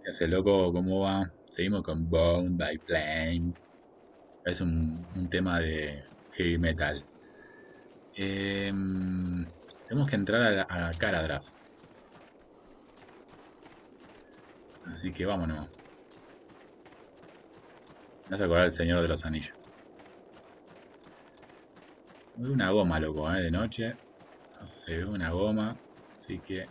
¿Qué hace, loco? ¿Cómo va? Seguimos con Bound by Flames. Es un tema de heavy metal. Tenemos que entrar a Caradras. Así que vámonos. Me vas a acordar el Señor de los Anillos. Veo una goma, loco, de noche. No se ve una goma. Así que.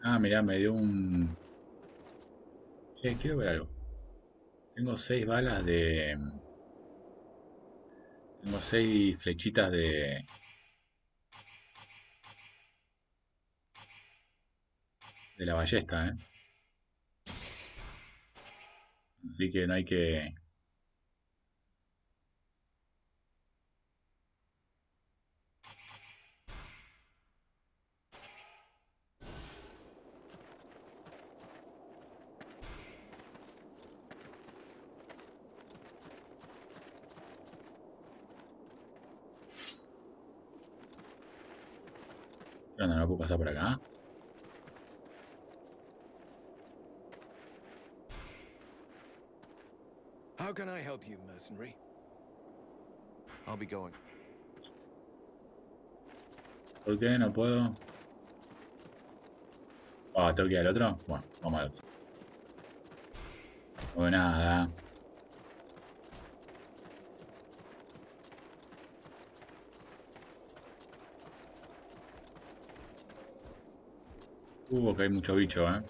Ah, mirá, me dio un. Che, quiero ver algo. Tengo 6 balas de. Tengo 6 flechitas de la ballesta, ¿eh? Así que no hay que. ¿Qué onda? ¿No puedo pasar por acá? How can I help you, mercenary? I'll be going. ¿Por qué no puedo? Ah, ¿tengo que ir al otro? Bueno, vamos al otro. No, nada. Que hay mucho bicho, ¿eh?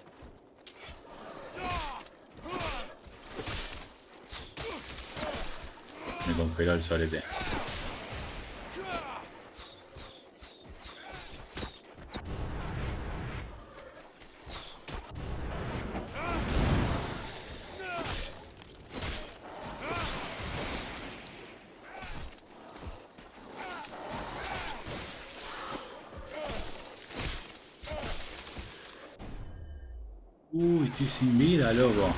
Me congeló el solete. Uy, estoy sin vida, loco.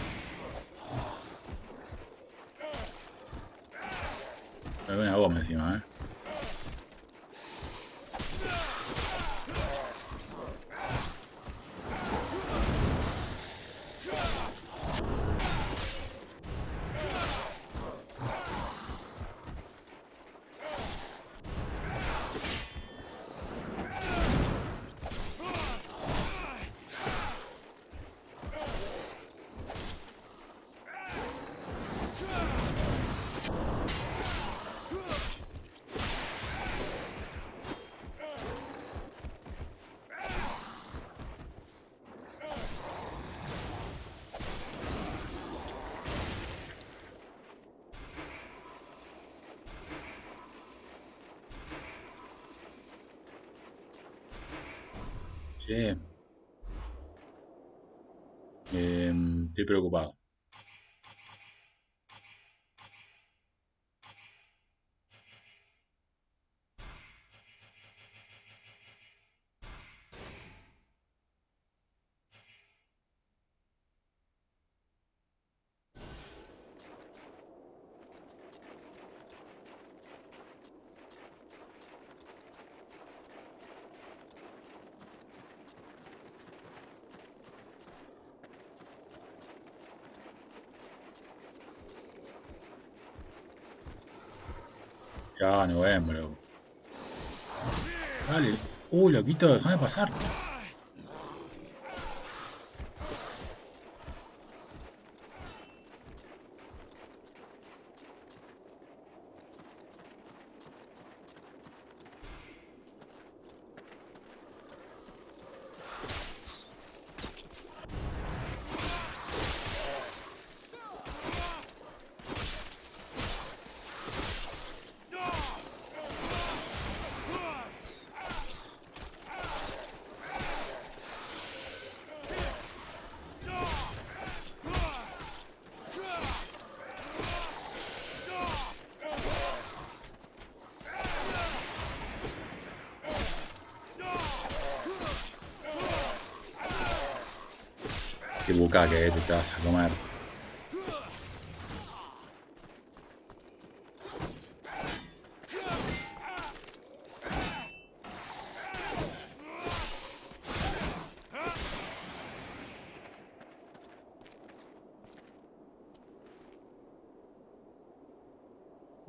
Me veo una goma encima, ¿eh? Che, estoy preocupado. Ya, nos vemos, loco. Dale. Uy, loquito, déjame pasar. Qué bucaque, te vas a comer.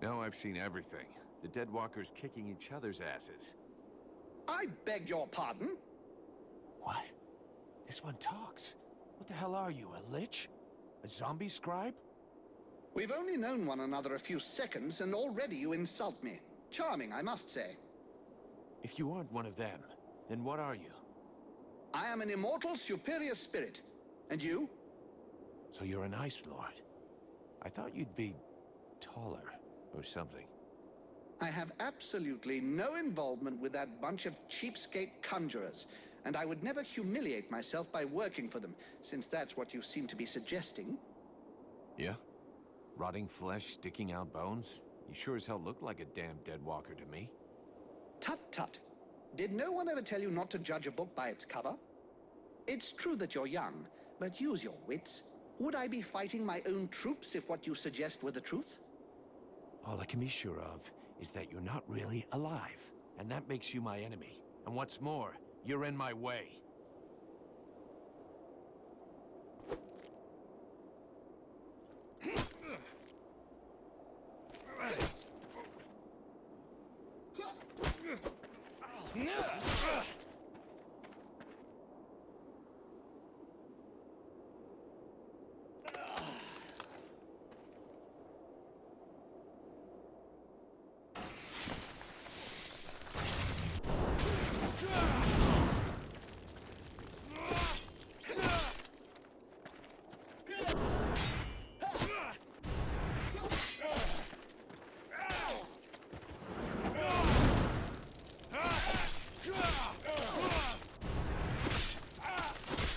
Now I've seen everything. The dead walkers kicking each other's asses. I beg your pardon? What? This one talks. What the hell are you, a lich? A zombie scribe? We've only known one another a few seconds, and already you insult me. Charming, I must say. If you aren't one of them, then what are you? I am an immortal superior spirit. And you? So you're an Ice Lord. I thought you'd be taller or something. I have absolutely no involvement with that bunch of cheapskate conjurers, and I would never humiliate myself by working for them, since that's what you seem to be suggesting. Yeah? Rotting flesh, sticking out bones? You sure as hell look like a damn dead walker to me. Tut tut. Did no one ever tell you not to judge a book by its cover? It's true that you're young, but use your wits. Would I be fighting my own troops if what you suggest were the truth? All I can be sure of is that you're not really alive, and that makes you my enemy. And what's more, you're in my way.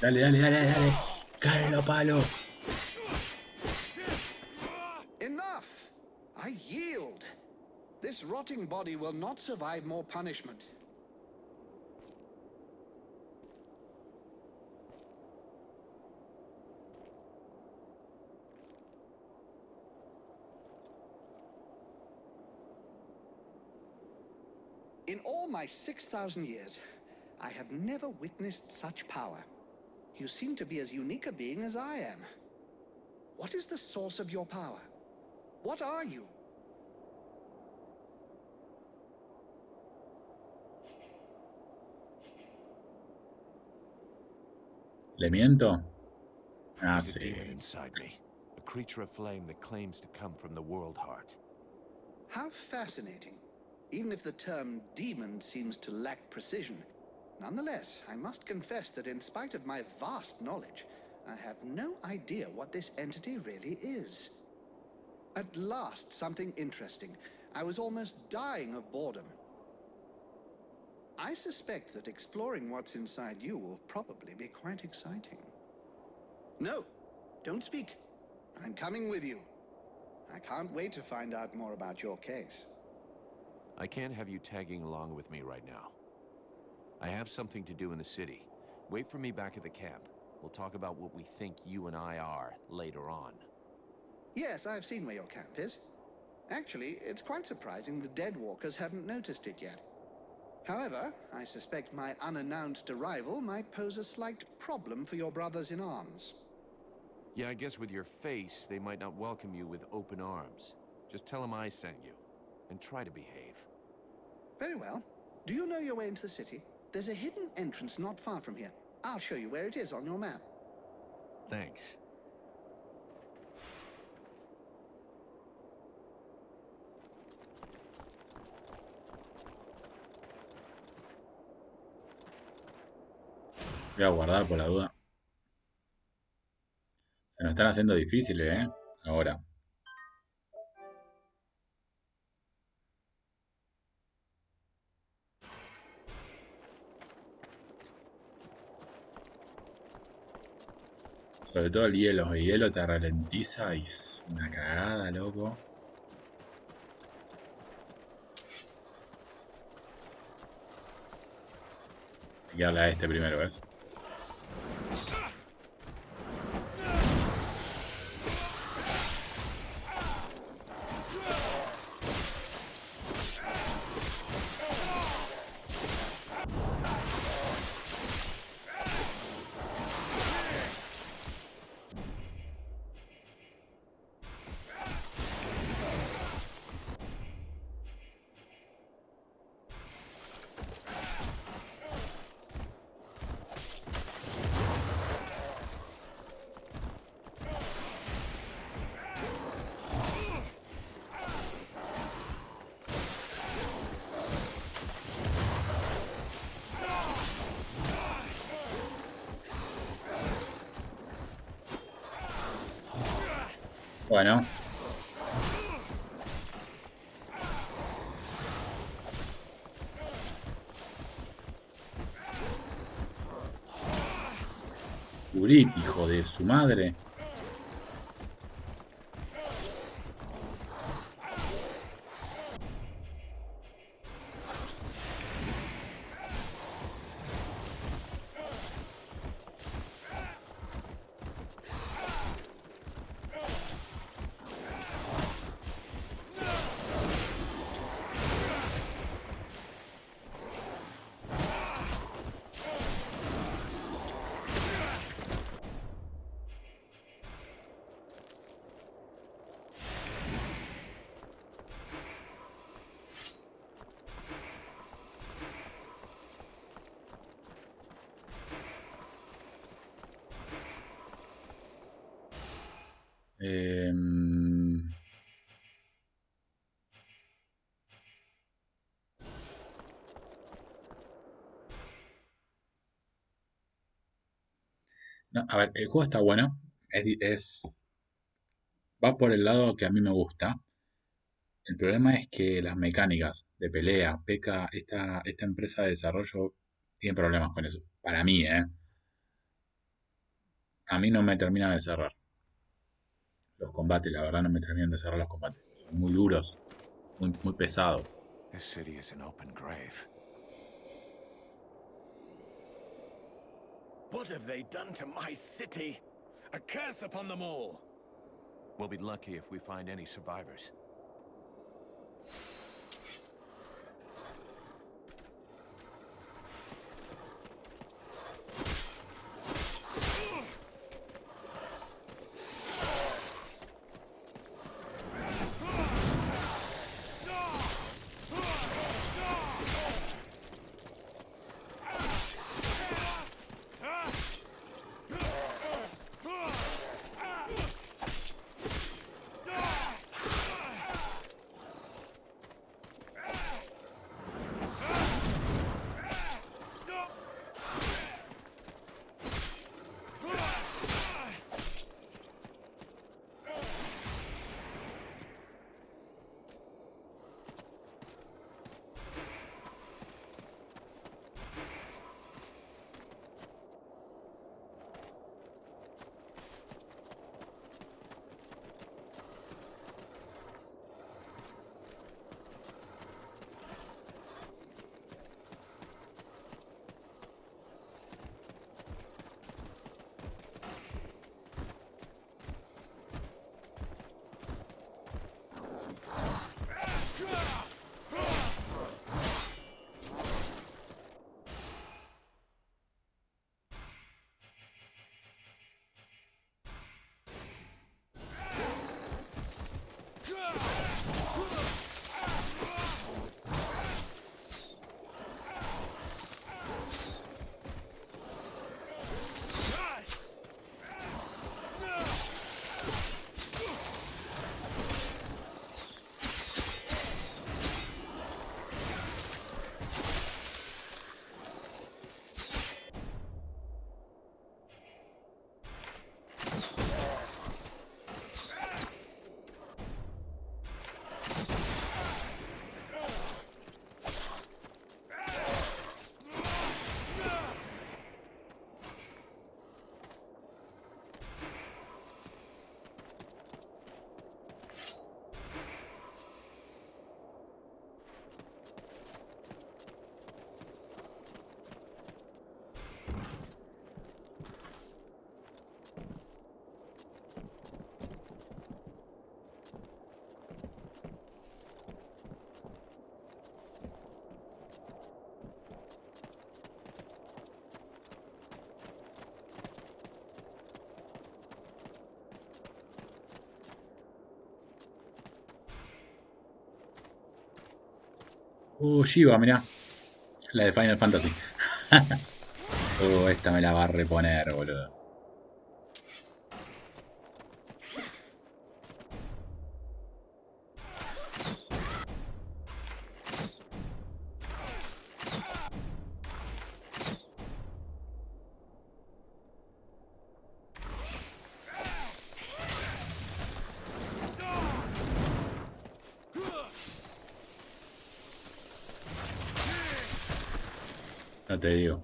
Dale, dale, dale, dale. Cárelo, palo. Enough! I yield. This rotting body will not survive more punishment. In all my 6,000 years, I have never witnessed such power. You seem to be as unique a being as I am. What is the source of your power? What are you? ¿Le miento? Ah, There's a demon sí. inside me. A creature of flame that claims to come from the world heart. How fascinating. Even if the term demon seems to lack precision, nonetheless, I must confess that in spite of my vast knowledge, I have no idea what this entity really is. At last, something interesting. I was almost dying of boredom. I suspect that exploring what's inside you will probably be quite exciting. No, don't speak. I'm coming with you. I can't wait to find out more about your case. I can't have you tagging along with me right now. I have something to do in the city. Wait for me back at the camp. We'll talk about what we think you and I are later on. Yes, I've seen where your camp is. Actually, it's quite surprising the dead walkers haven't noticed it yet. However, I suspect my unannounced arrival might pose a slight problem for your brothers in arms. Yeah, I guess with your face, they might not welcome you with open arms. Just tell them I sent you, and try to behave. Very well. Do you know your way into the city? There's a hidden entrance not far from here. I'll show you where it is on your map. Thanks. Voy a guardar por la duda. Se nos están haciendo difíciles, ahora. Sobre todo el hielo te ralentiza y es una cagada, loco. Hay que darle a este primero, ¿ves? Bueno, Urit, hijo de su madre. Em, no, a ver, el juego está bueno. Va por el lado que a mí me gusta. El problema es que las mecánicas de pelea, peca, esta empresa de desarrollo tiene problemas con eso. Para mí, ¿eh? A mí no me termina de cerrar los combates, la verdad no me terminan de cerrar los combates. Son muy duros, muy pesados. This city is an open grave. What have they done to my city? A curse upon them all! We'll be lucky if we find any survivors. Shiva, mirá. La de Final Fantasy. Esta me la va a reponer, boludo. No te digo.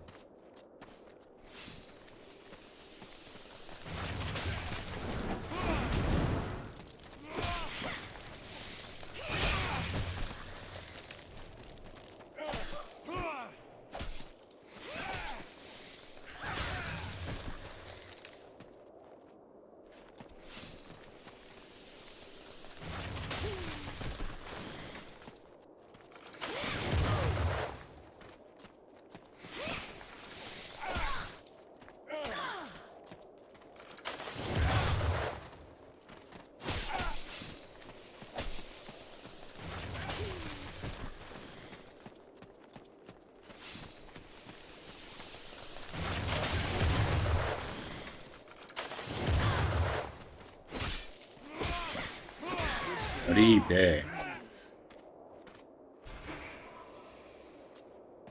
Morite.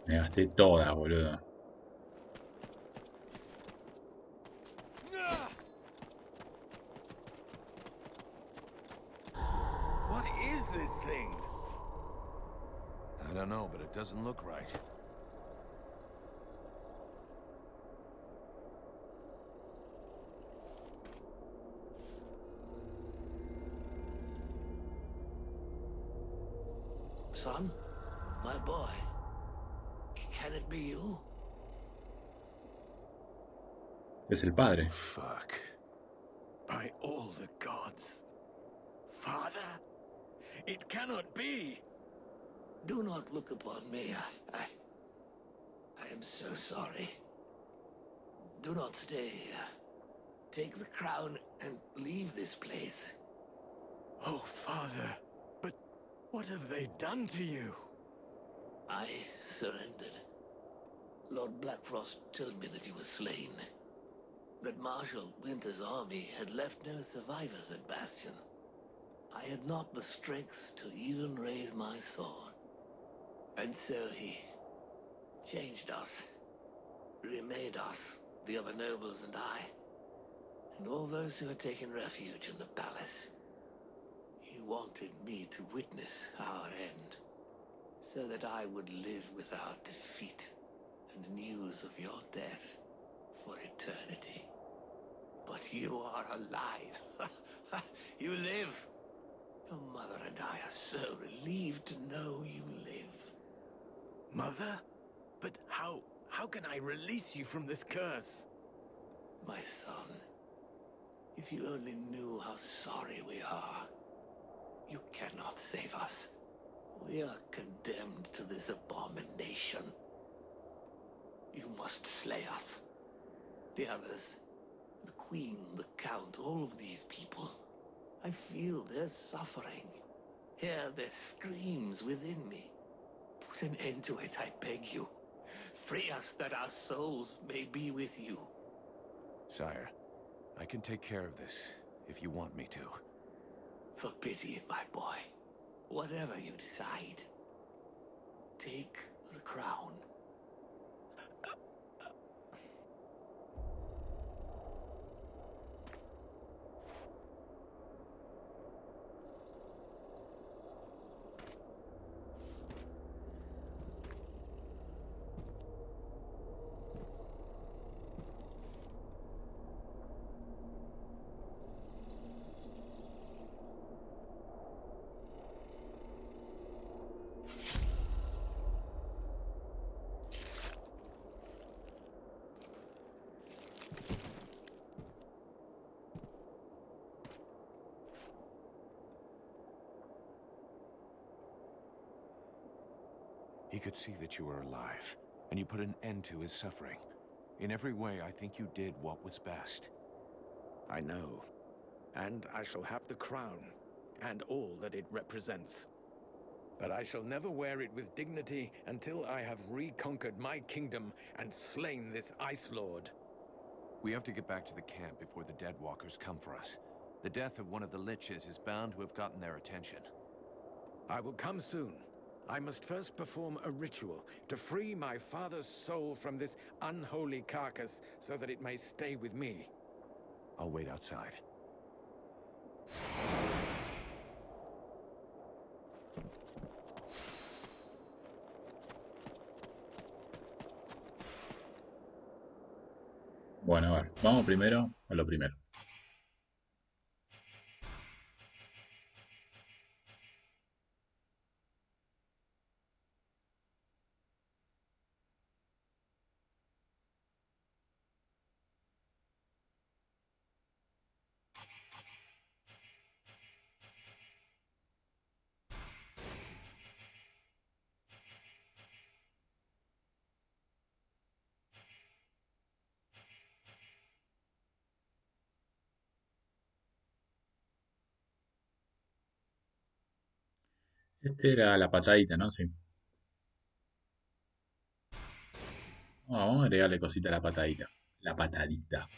Me gasté todas, boludo. What is this thing? I don't know, but it doesn't look right. Son, my boy, can it be you? Es el padre. Fuck. By all the gods. Father? It cannot be. Do not look upon me. I am so sorry. Do not stay here. Take the crown and leave this place. Oh, Father. But what have they done to you? I surrendered. Lord Blackfrost told me that he was slain. That Marshal Winter's army had left no survivors at Bastion. I had not the strength to even raise my sword. And so he changed us, remade us, the other nobles and I, and all those who had taken refuge in the palace. He wanted me to witness our end, so that I would live without defeat and news of your death for eternity. But you are alive. You live. Your mother and I are so relieved to know you live. Mother? But how can I release you from this curse? My son, if you only knew how sorry we are. You cannot save us. We are condemned to this abomination. You must slay us. The others, the Queen, the Count, all of these people. I feel their suffering. Hear their screams within me. Put an end to it, I beg you. Free us that our souls may be with you. Sire, I can take care of this, if you want me to. For pity, my boy. Whatever you decide, take the crown. He could see that you were alive, and you put an end to his suffering. In every way, I think you did what was best. I know. And I shall have the crown, and all that it represents. But I shall never wear it with dignity until I have reconquered my kingdom and slain this Ice Lord. We have to get back to the camp before the Deadwalkers come for us. The death of one of the Liches is bound to have gotten their attention. I will come soon. I must first perform a ritual to free my father's soul from this unholy carcass so that it may stay with me. I'll wait outside. Bueno, a ver, vamos primero a lo primero. Este era la patadita, ¿no? Sí. Vamos a agregarle cosita a la patadita. La patadita.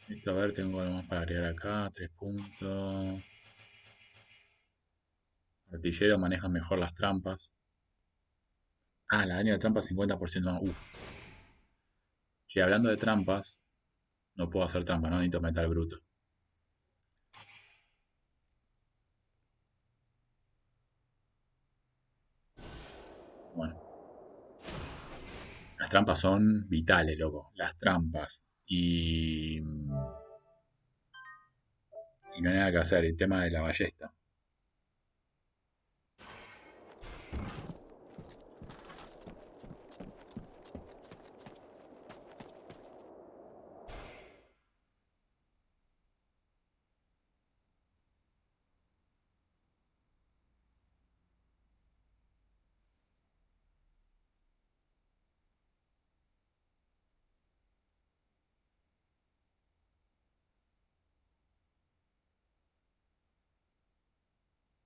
Listo, a ver, tengo algo más para agregar acá. 3 puntos. Artillero maneja mejor las trampas. Ah, la daño de trampas 50% más. Y hablando de trampas, no puedo hacer trampa, no necesito metal bruto. Bueno, las trampas son vitales, loco. Las trampas. Y no hay nada que hacer. El tema de la ballesta.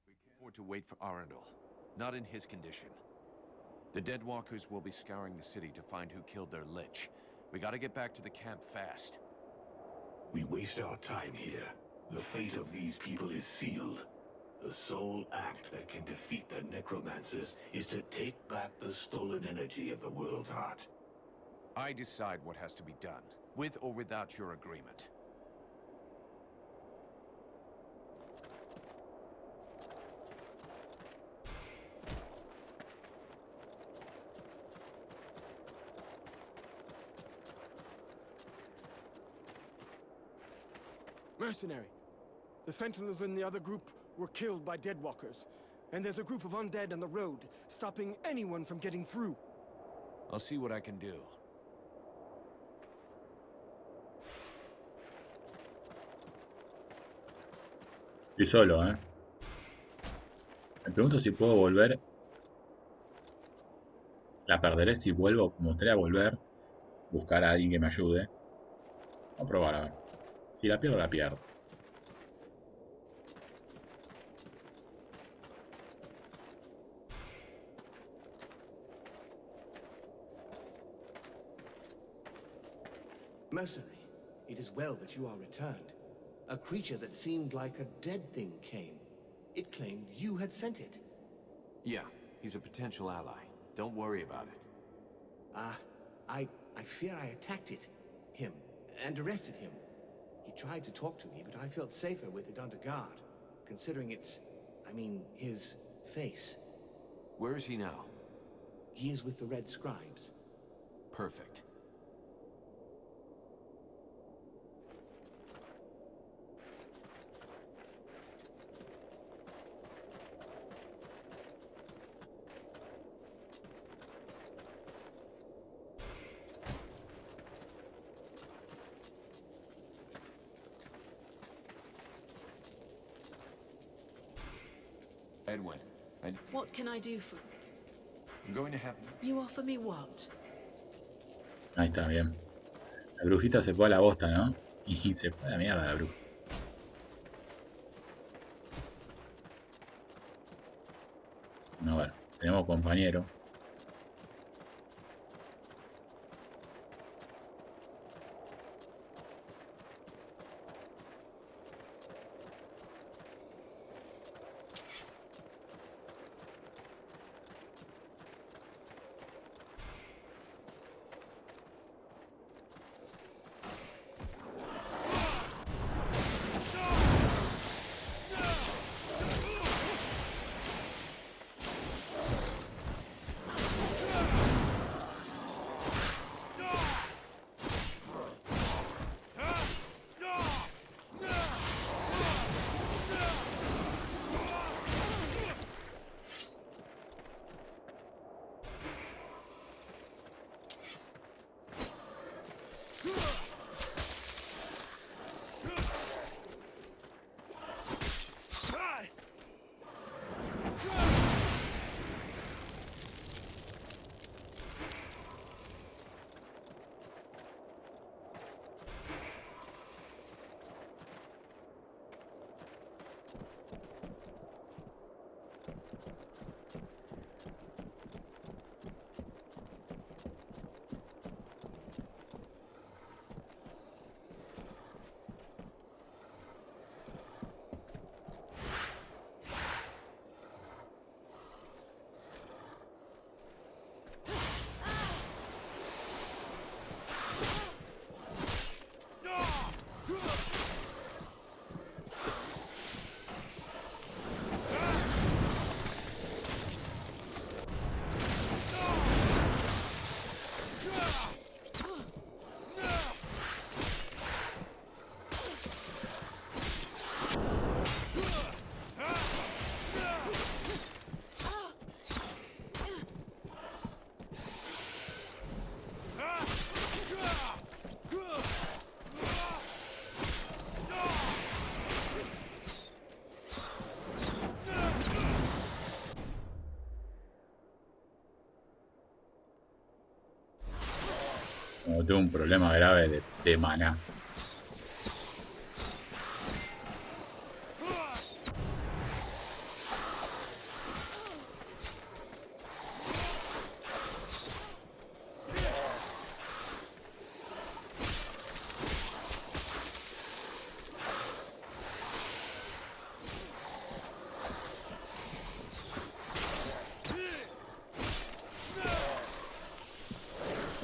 We can't afford to wait for Arundel. Not in his condition. The Dead Walkers will be scouring the city to find who killed their lich. We gotta get back to the camp fast. We waste our time here. The fate of these people is sealed. The sole act that can defeat the necromancers is to take back the stolen energy of the world heart. I decide what has to be done, with or without your agreement. Mercenary. The Sentinels in the other group were killed by Deadwalkers, and there's a group of undead on the road, stopping anyone from getting through. I'll see what I can do. Estoy solo, ¿eh? Me pregunto si puedo volver. La perderé si vuelvo. Me gustaría volver. Buscar a alguien que me ayude. Vamos a probar, a ver. Si la pierdo, la pierdo. Mercenary, it is well that you are returned. A creature that seemed like a dead thing came. It claimed you had sent it. Yeah, he's a potential ally. Don't worry about it. I fear I attacked him, and arrested him. He tried to talk to me, but I felt safer with it under guard, considering his face. Where is he now? He is with the Red Scribes. Perfect. Edwin, What can I do for... I'm going to have... You offer me what? Ahí está, bien. La brujita se fue a la bosta, ¿no? Y se fue a la mierda la bruja. Bueno, a ver, tenemos compañero. Como tuve un problema grave de maná.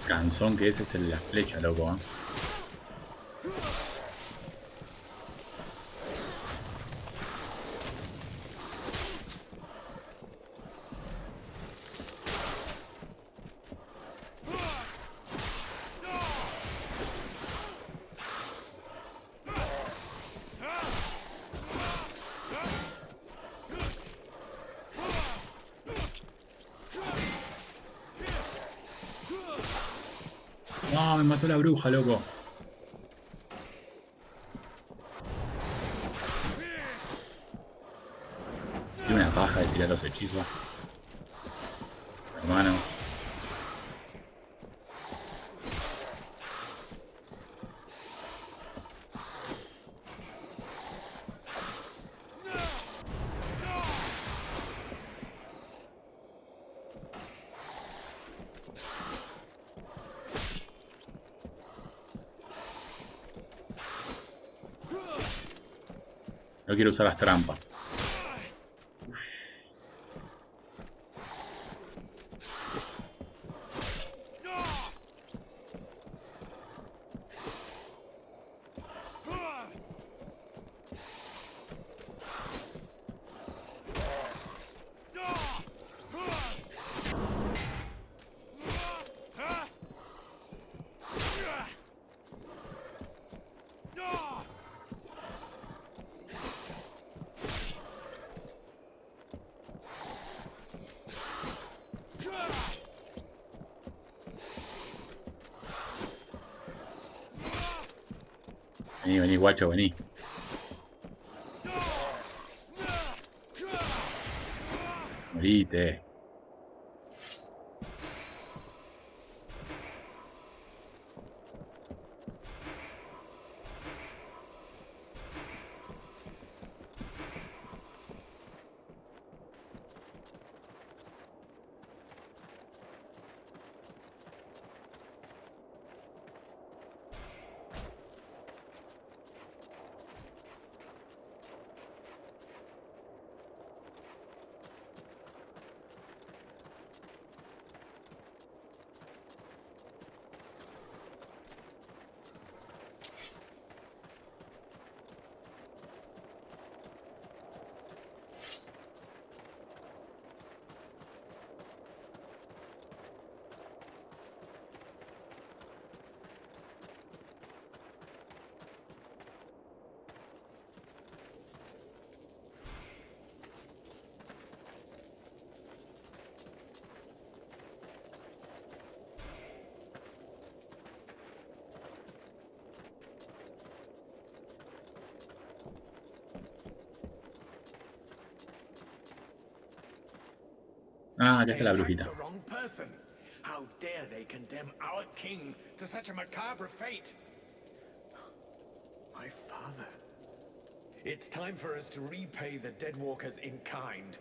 Cansón que ese es el de la flecha, loco, ¿eh? No, me mató la bruja, loco. Tiene una paja de tirar los hechizos. Hermano. No quiero usar las trampas. Vení, vení, guacho, vení. Morite. Ah, acá está la brujita. How dare they condemn our king to such a macabre fate? My father. It's time for us to repay the Deadwalkers in kind.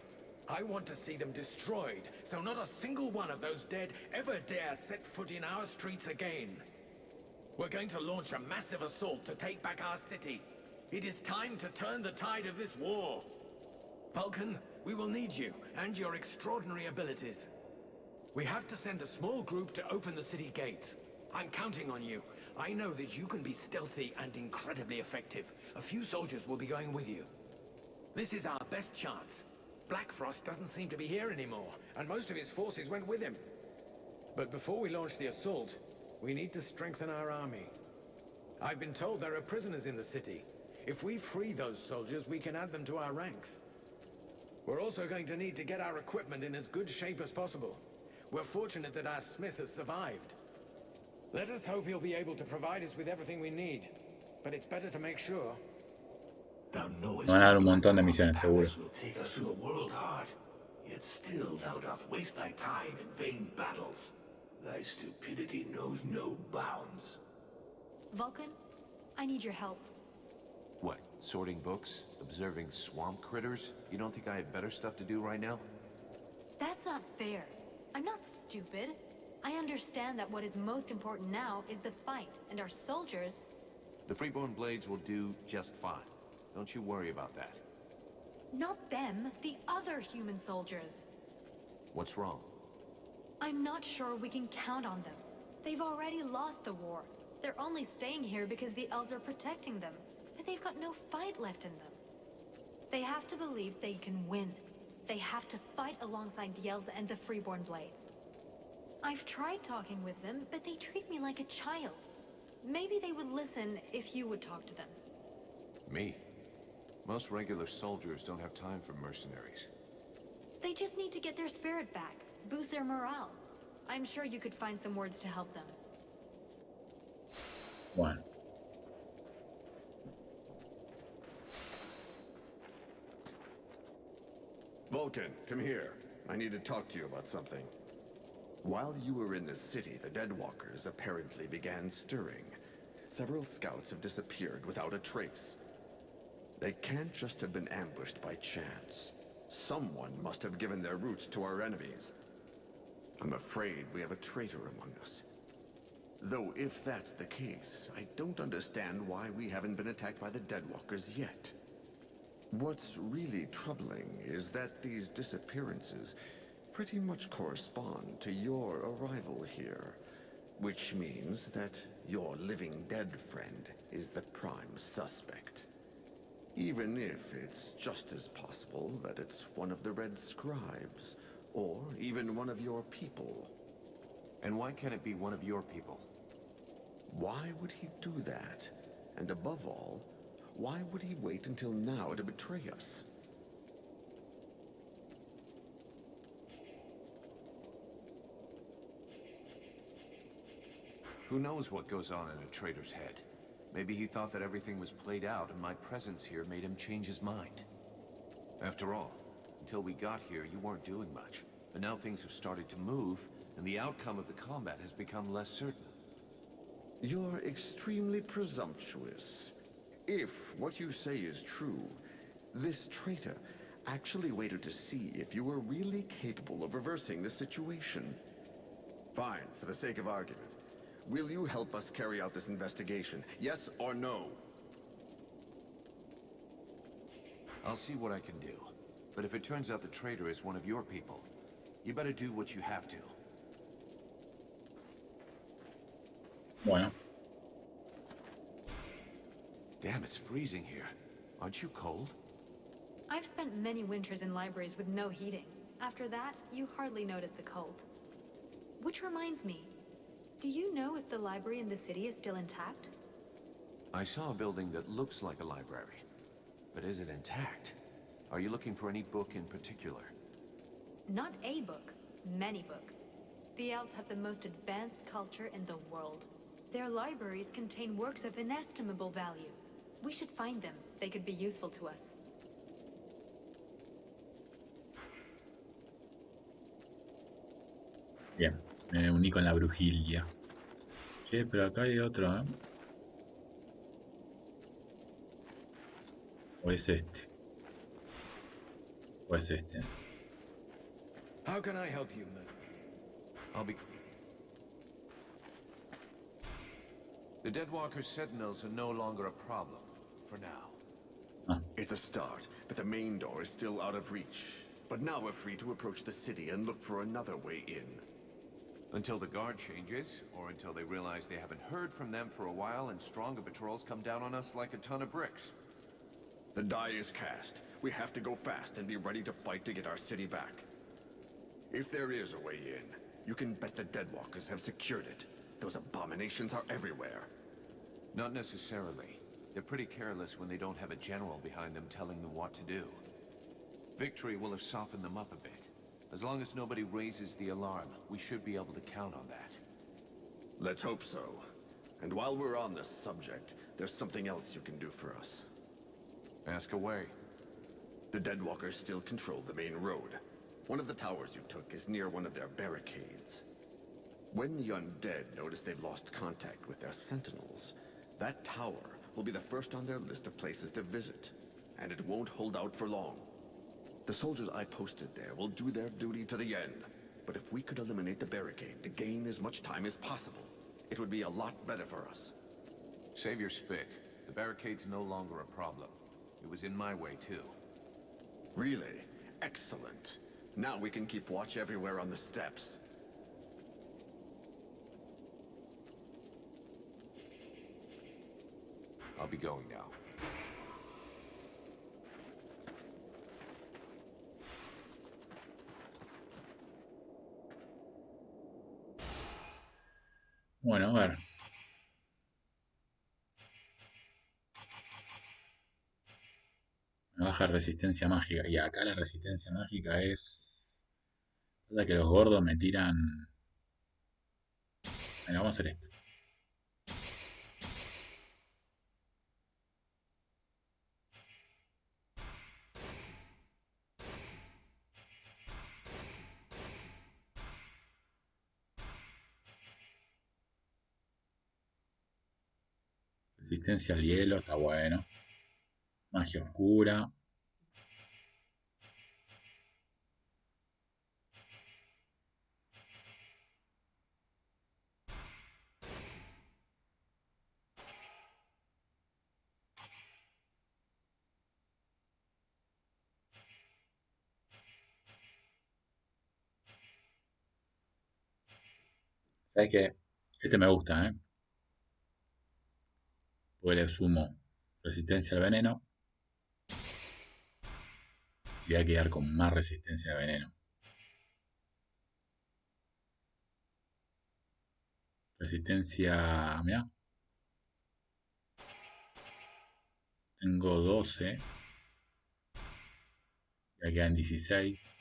I want to see them destroyed, so not a single one of those dead ever dare set foot in our streets again. We're going to launch a massive assault to take back our city. It is time to turn the tide of this war. Vulcan, we will need you and your extraordinary abilities. We have to send a small group to open the city gates. I'm counting on you. I know that you can be stealthy and incredibly effective. A few soldiers will be going with you. This is our best chance. Black Frost doesn't seem to be here anymore, and most of his forces went with him. But before we launch the assault, we need to strengthen our army. I've been told there are prisoners in the city. If we free those soldiers, we can add them to our ranks. We're also going to need to get our equipment in as good shape as possible. We're fortunate that our smith has survived. Let us hope he'll be able to provide us with everything we need. But it's better to make sure. Thou knowest Me van a dar un that montón de Black misiones, Frost's seguro. powers will take us to the world heart. Yet still thou dost waste thy time in vain battles. Thy stupidity knows no bounds. Vulcan, I need your help. What, sorting books? Observing swamp critters? You don't think I have better stuff to do right now? That's not fair. I'm not stupid. I understand that what is most important now is the fight, and our soldiers... The Freeborn Blades will do just fine. Don't you worry about that. Not them, the other human soldiers. What's wrong? I'm not sure we can count on them. They've already lost the war. They're only staying here because the elves are protecting them. But they've got no fight left in them. They have to believe they can win. They have to fight alongside the elves and the Freeborn Blades. I've tried talking with them, but they treat me like a child. Maybe they would listen if you would talk to them. Me? Most regular soldiers don't have time for mercenaries. They just need to get their spirit back, boost their morale. I'm sure you could find some words to help them. Bueno. Vulcan, come here. I need to talk to you about something. While you were in the city, the Deadwalkers apparently began stirring. Several scouts have disappeared without a trace. They can't just have been ambushed by chance. Someone must have given their routes to our enemies. I'm afraid we have a traitor among us. Though if that's the case, I don't understand why we haven't been attacked by the Deadwalkers yet. What's really troubling is that these disappearances pretty much correspond to your arrival here, which means that your living dead friend is the prime suspect. Even if it's just as possible that it's one of the Red Scribes, or even one of your people. And why can't it be one of your people? Why would he do that? And above all, why would he wait until now to betray us? Who knows what goes on in a traitor's head? Maybe he thought that everything was played out and my presence here made him change his mind. After all, until we got here, you weren't doing much. But now things have started to move, and the outcome of the combat has become less certain. You're extremely presumptuous. If what you say is true, this traitor actually waited to see if you were really capable of reversing the situation. Fine, for the sake of argument. Will you help us carry out this investigation? Yes or no? I'll see what I can do. But if it turns out the traitor is one of your people, you better do what you have to. Bueno. Damn, it's freezing here. Aren't you cold? I've spent many winters in libraries with no heating. After that, you hardly notice the cold. Which reminds me, do you know if the library in the city is still intact? I saw a building that looks like a library. But is it intact? Are you looking for any book in particular? Not a book, many books. The elves have the most advanced culture in the world. Their libraries contain works of inestimable value. We should find them. They could be useful to us. Bien. Me uní con la brujilla. Che, pero acá hay otro, ¿eh? ¿O es este? ¿O es este? How can I help you, man? I'll be... The Deadwalker Sentinels are no longer a problem, for now. It's a start, but the main door is still out of reach. But now we're free to approach the city and look for another way in. Until the guard changes, or until they realize they haven't heard from them for a while and stronger patrols come down on us like a ton of bricks. The die is cast. We have to go fast and be ready to fight to get our city back. If there is a way in, you can bet the Deadwalkers have secured it. Those abominations are everywhere. Not necessarily. They're pretty careless when they don't have a general behind them telling them what to do. Victory will have softened them up a bit. As long as nobody raises the alarm, we should be able to count on that. Let's hope so. And while we're on this subject, there's something else you can do for us. Ask away. The Deadwalkers still control the main road. One of the towers you took is near one of their barricades. When the undead notice they've lost contact with their sentinels, that tower will be the first on their list of places to visit, and it won't hold out for long. The soldiers I posted there will do their duty to the end, but if we could eliminate the barricade to gain as much time as possible, it would be a lot better for us. Save your spit. The barricade's no longer a problem. It was in my way, too. Really? Excellent. Now we can keep watch everywhere on the steps. I'll be going now. Bueno, a ver. Me baja resistencia mágica. Y acá la resistencia mágica es... Pasa que los gordos me tiran... Bueno, vamos a hacer esto. Resistencia al hielo, está bueno. Magia oscura. ¿Sabes qué? Este me gusta, ¿eh? Pues le sumo resistencia al veneno. Y voy a quedar con más resistencia al veneno. Resistencia... Mirá. Tengo 12. Ya quedan 16.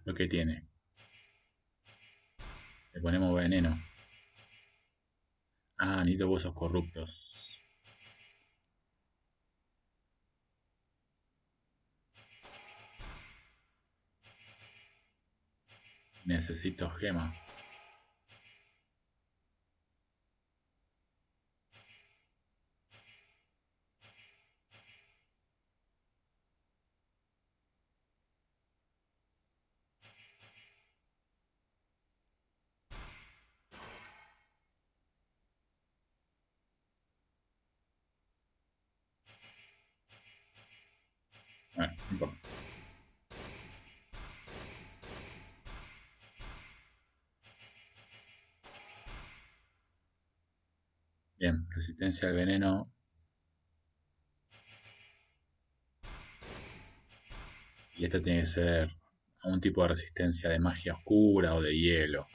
Lo que tiene. Le ponemos veneno. Ah, necesito huesos corruptos. Necesito gema. Bueno, no importa. Bien, resistencia al veneno. Y esta tiene que ser a un tipo de resistencia de magia oscura o de hielo.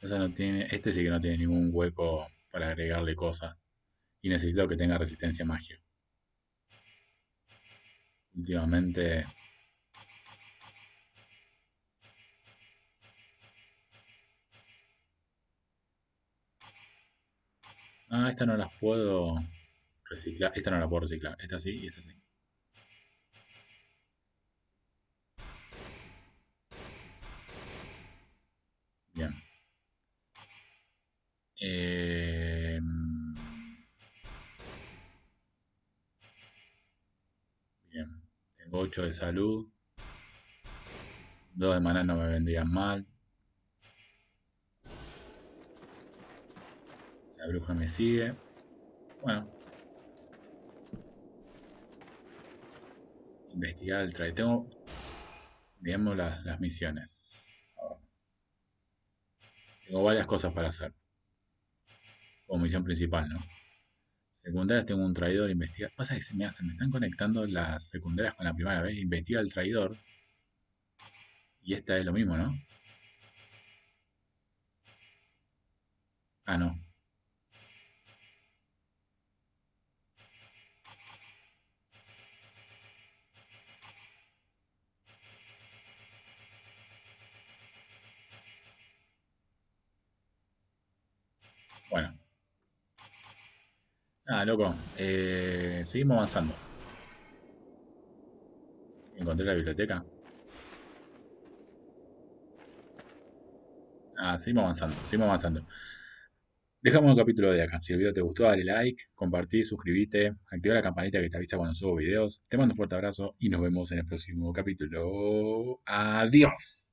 Esa no tiene, este sí que no tiene ningún hueco para agregarle cosas. Y necesito que tenga resistencia a magia. Últimamente... Ah, esta no las puedo reciclar. Esta no la puedo reciclar. Esta sí y esta sí. Bien. Bien. Tengo 8 de salud. 2 de maná no me vendrían mal. La bruja me sigue. Bueno. Investigar el traje. Veamos las misiones. Tengo varias cosas para hacer. Como misión principal, ¿no? Secundarias tengo un traidor, investiga. Pasa que se me están conectando las secundarias con la primera vez. Investiga al traidor. Y esta es lo mismo, ¿no? Ah, no. Bueno. Ah, loco. Seguimos avanzando. Encontré la biblioteca. Ah, seguimos avanzando, seguimos avanzando. Dejamos el capítulo de acá. Si el video te gustó, dale like, compartí, suscríbete, activa la campanita que te avisa cuando subo videos. Te mando un fuerte abrazo y nos vemos en el próximo capítulo. Adiós.